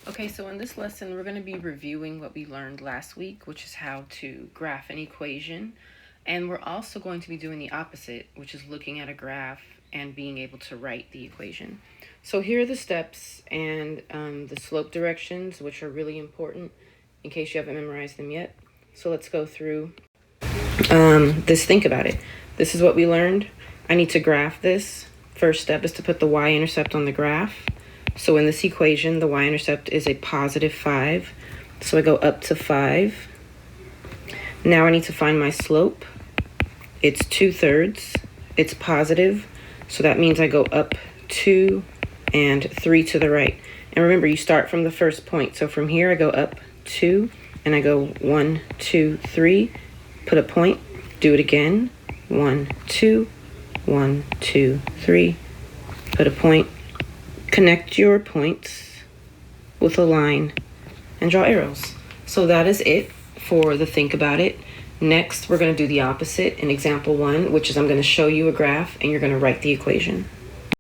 Okay, so in this lesson, we're going to be reviewing what we learned last week, which is how to graph an equation. And we're also going to be doing the opposite, which is looking at a graph and being able to write the equation. So here are the steps and the slope directions, which are really important in case you haven't memorized them yet. So let's go through this. Think about it. This is what we learned. I need to graph this. First step is to put the y-intercept on the graph. So in this equation, the y-intercept is a positive 5. So I go up to 5. Now I need to find my slope. It's 2/3. It's positive. So that means I go up 2 and 3 to the right. And remember, you start from the first point. So from here, I go up 2 and I go 1, 2, 3. Put a point. Do it again. 1, 2, 1, 2, 3. Put a point. Connect your points with a line and draw arrows. So that is it for the think about it. Next, we're going to do the opposite in example 1, which is I'm going to show you a graph and you're going to write the equation.